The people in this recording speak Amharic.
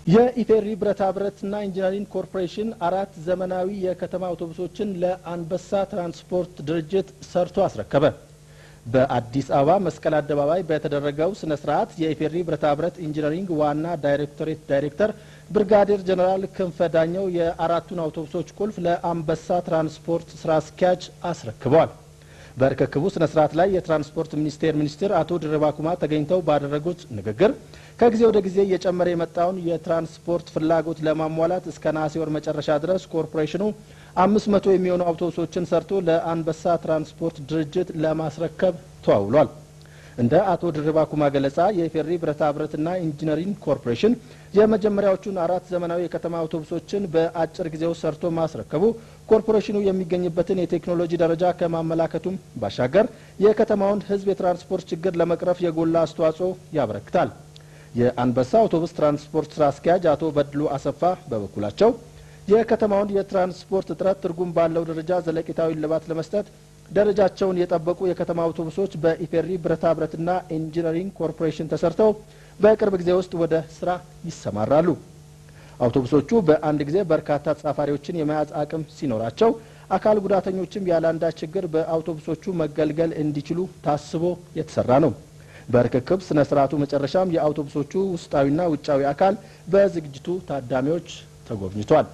የኢፌሪ ብረታ ብረትና ኢንጂነሪንግ ኮርፖሬሽን 4 ዘመናዊ የከተማ አውቶቡሶችን ለአንበሳ ትራንስፖርት ድርጅት ሰርቶ አስረከበ። በአዲስ አበባ መስቀል አደባባይ በተደረገው ስነ ስርዓት የኢፌሪ ብረታ ብረት ኢንጂነሪንግ ዋና ዳይሬክቶሬት ዳይሬክተር ብርጋዴር ጀነራል ክንፈ ዳኘው የአራቱን አውቶቡሶች ቁልፍ ለአንበሳ ትራንስፖርት ስራ አስኪያጅ አስረክበዋል። በርክክቡ ስነ ስርዓት ላይ የትራንስፖርት ሚኒስቴር አቶ ድርባ ኩማ ተገኝተው ባደረጉት ንግግር ከጊዜ ወደ ጊዜ እየጨመረ የመጣውን የትራንስፖርት ፍላጎት ለማሟላት እስከ ነሐሴ ወር መጨረሻ ድረስ ኮርፖሬሽኑ 500 የሚሆኑ አውቶቡሶችን ሰርቶ ለአንበሳ ትራንስፖርት ድርጅት ለማስረከብ ተዋውሏል። እንደ አቶ ድርባ ኩማ ገለጻ የኢፌሪ ብረታ ብረትና ኢንጂነሪንግ ኮርፖሬሽን የመጀመሪያዎቹን 4 ዘመናዊ የከተማ አውቶቡሶችን በአጭር ጊዜው ሰርቶ ማስረከቡ ኮርፖሬሽኑ የሚገኝበትን የቴክኖሎጂ ደረጃ ከማመላከቱም ባሻገር የከተማውን ሕዝብ የትራንስፖርት ችግር ለመቅረፍ የጎላ አስተዋጽኦ ያበረክታል። የአንበሳ አውቶቡስ ትራንስፖርት ስራ አስኪያጅ አቶ በድሉ አሰፋ በበኩላቸው የከተማውን የትራንስፖርት እጥረት ትርጉም ባለው ደረጃ ዘለቂታዊ ልባት ለመስጠት ደረጃቸውን የጠበቁ የከተማ አውቶቡሶች በኢፌሪ ብረታ ብረትና ኢንጂነሪንግ ኮርፖሬሽን ተሰርተው በቅርብ ጊዜ ውስጥ ወደ ስራ ይሰማራሉ። አውቶቡሶቹ በአንድ ጊዜ በርካታ ተሳፋሪዎችን የመያዝ አቅም ሲኖራቸው አካል ጉዳተኞችም ያለአንዳች ችግር በአውቶቡሶቹ መገልገል እንዲችሉ ታስቦ የተሰራ ነው። በርክክብ ስነ ስርዓቱ መጨረሻም የአውቶቡሶቹ ውስጣዊና ውጫዊ አካል በዝግጅቱ ታዳሚዎች ተጎብኝቷል።